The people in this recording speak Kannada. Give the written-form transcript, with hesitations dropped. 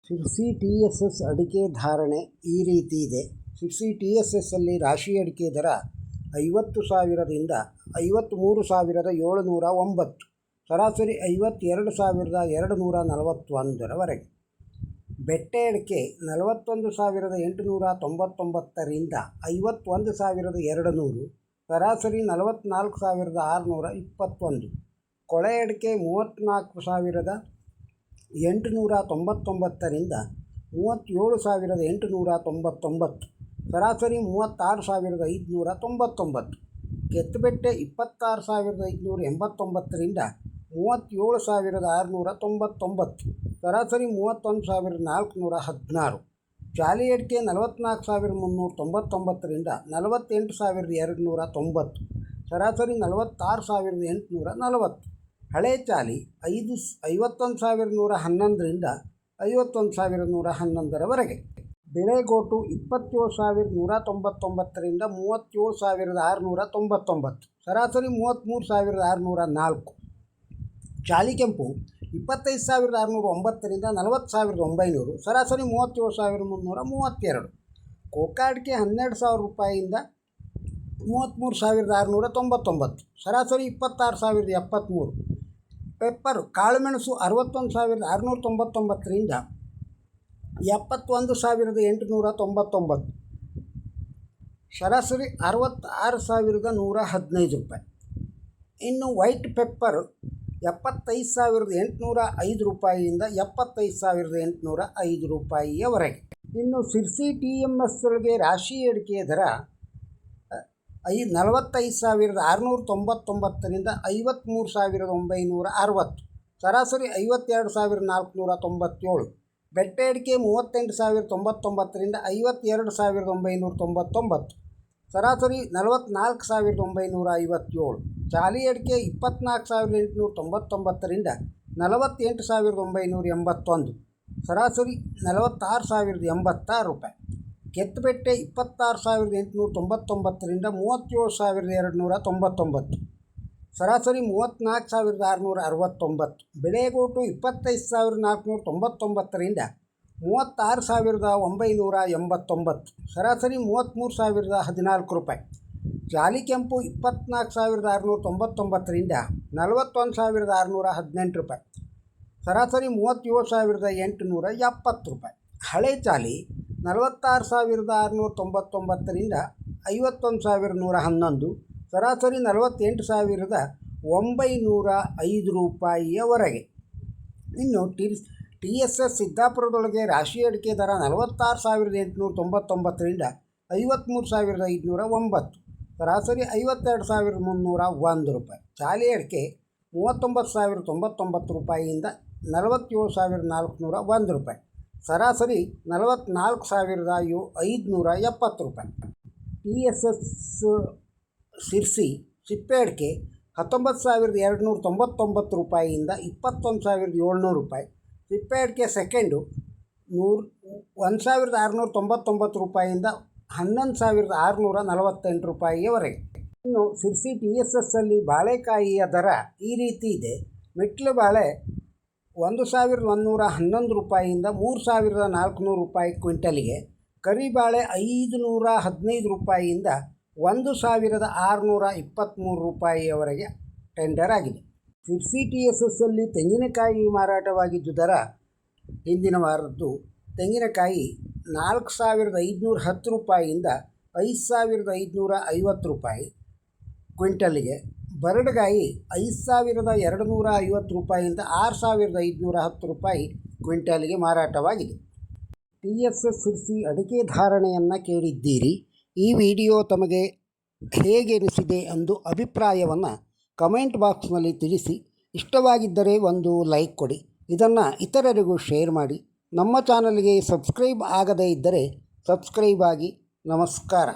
ಶಿರ್ಸಿ TSS ಅಡಿಕೆ ಧಾರಣೆ ಈ ರೀತಿ ಇದೆ. ಶಿರ್ಸಿ TSS ಅಲ್ಲಿ ರಾಶಿ ಅಡಿಕೆ ದರ 50,000ದಿಂದ 53,709, ಸರಾಸರಿ 52,241ರವರೆಗೆ. ಬೆಟ್ಟೆ ಅಡಿಕೆ 41,899ರಿಂದ 51,200, ಸರಾಸರಿ 44,621. ಕೊಳೆ ಅಡಿಕೆ 34,899ರಿಂದ 37,899, ಸರಾಸರಿ 36,599. ಕೆತ್ತುಬೆಟ್ಟೆ 26,589ರಿಂದ 37,699, ಸರಾಸರಿ 31,416. ಜಾಲಿ ಅಡಿಕೆ 44,399ರಿಂದ 48,290, ಸರಾಸರಿ 46,840. ಹಳೆ ಚಾಲಿ 51,111ರಿಂದ 51,111ರವರೆಗೆ. ಬೆಳೆಗೋಟು 27,199ರಿಂದ 37,699, ಸರಾಸರಿ 33,604. ಚಾಲಿ ಕೆಂಪು 25,609ರಿಂದ 40,900, ಸರಾಸರಿ 37,332. ಕೋಕಾ ಅಡಿಕೆ 12,000 ರೂಪಾಯಿಯಿಂದ 33,699, ಸರಾಸರಿ 26,073. ಪೆಪ್ಪರ್ ಕಾಳುಮೆಣಸು 61,699ರಿಂದ 71,899, ಸರಾಸರಿ 66,115 ರೂಪಾಯಿ. ಇನ್ನು ವೈಟ್ ಪೆಪ್ಪರ್ 75,805 ರೂಪಾಯಿಯಿಂದ 75,805 ರೂಪಾಯಿಯವರೆಗೆ. ಇನ್ನು ಶಿರ್ಸಿ TMS ಒಳಗೆ ರಾಶಿ ಅಡಿಕೆ ದರ 45,699ರಿಂದ 53,960, ಸರಾಸರಿ 52,497. ಬೆಟ್ಟೆ ಅಡಿಕೆ 38,099ರಿಂದ 52,999, ಸರಾಸರಿ 44,957. ಚಾಲಿ ಅಡಿಕೆ 24,899ರಿಂದ 48,981, ಸರಾಸರಿ 46,086 ರೂಪಾಯಿ. ಕೆತ್ತುಬೆಟ್ಟೆ 26,899ರಿಂದ 37,299, ಸರಾಸರಿ 34,669. ಬೆಳೆಗೋಟು 25,499ರಿಂದ 36,989, ಸರಾಸರಿ 33,014 ರೂಪಾಯಿ. ಜಾಲಿ ಕೆಂಪು 24,699ರಿಂದ 41,618 ರೂಪಾಯಿ, ಸರಾಸರಿ 37,870 ರೂಪಾಯಿ. ಹಳೆ ಚಾಲಿ 46,699ರಿಂದ 51,111, ಸರಾಸರಿ 48,905 ರೂಪಾಯಿಯವರೆಗೆ. ಇನ್ನು TSS ಸಿದ್ದಾಪುರದೊಳಗೆ ರಾಶಿ ಅಡಿಕೆ ದರ 46,899ರಿಂದ 53,509, ಸರಾಸರಿ 52,301 ರೂಪಾಯಿ. ಚಾಲಿ ಅಡಿಕೆ 39,099 ರೂಪಾಯಿಯಿಂದ 47,401 ರೂಪಾಯಿ, ಸರಾಸರಿ 44,570 ರೂಪಾಯಿ. TSS ಶಿರ್ಸಿ ಸಿಪ್ಪೆ ಅಡಿಕೆ 19,299 ರೂಪಾಯಿಯಿಂದ 21,700 ರೂಪಾಯಿ. ಸಿಪ್ಪೆ ಅಡಿಕೆ ಸೆಕೆಂಡು 1,699 ರೂಪಾಯಿಯಿಂದ 11,648 ರೂಪಾಯಿಯವರೆಗೆ. ಇನ್ನು ಶಿರ್ಸಿ TSS ಅಲ್ಲಿ ಬಾಳೆಕಾಯಿಯ ದರ ಈ ರೀತಿ ಇದೆ. ಮೆಟ್ಲು ಬಾಳೆ 1,111 ರೂಪಾಯಿಯಿಂದ 3,400 ರೂಪಾಯಿ ಕ್ವಿಂಟಲಿಗೆ. ಕರಿಬಾಳೆ 515 ರೂಪಾಯಿಯಿಂದ 1,623 ರೂಪಾಯಿಯವರೆಗೆ ಟೆಂಡರ್ ಆಗಿದೆ. ಶಿರ್ಸಿ TSS ಅಲ್ಲಿ ತೆಂಗಿನಕಾಯಿ ಮಾರಾಟವಾಗಿದ್ದು ದರ ಹಿಂದಿನ ವಾರದ್ದು ತೆಂಗಿನಕಾಯಿ 4,510 ರೂಪಾಯಿಯಿಂದ 5,550 ರೂಪಾಯಿ ಕ್ವಿಂಟಲಿಗೆ. ಬರಡುಗಾಯಿ 5,250 ರೂಪಾಯಿಯಿಂದ 6,510 ರೂಪಾಯಿ ಕ್ವಿಂಟಲಿಗೆ ಮಾರಾಟವಾಗಿದೆ. TSS ಶಿರ್ಸಿ ಅಡಿಕೆ ಧಾರಣೆಯನ್ನು ಕೇಳಿದ್ದೀರಿ. ಈ ವಿಡಿಯೋ ತಮಗೆ ಹೇಗೆನಿಸಿದೆ ಎಂದು ಅಭಿಪ್ರಾಯವನ್ನು ಕಮೆಂಟ್ ಬಾಕ್ಸ್ನಲ್ಲಿ ತಿಳಿಸಿ. ಇಷ್ಟವಾಗಿದ್ದರೆ ಒಂದು ಲೈಕ್ ಕೊಡಿ. ಇದನ್ನು ಇತರರಿಗೂ ಶೇರ್ ಮಾಡಿ. ನಮ್ಮ ಚಾನಲ್ಗೆ ಸಬ್ಸ್ಕ್ರೈಬ್ ಆಗದೇ ಇದ್ದರೆ ಸಬ್ಸ್ಕ್ರೈಬ್ ಆಗಿ. ನಮಸ್ಕಾರ.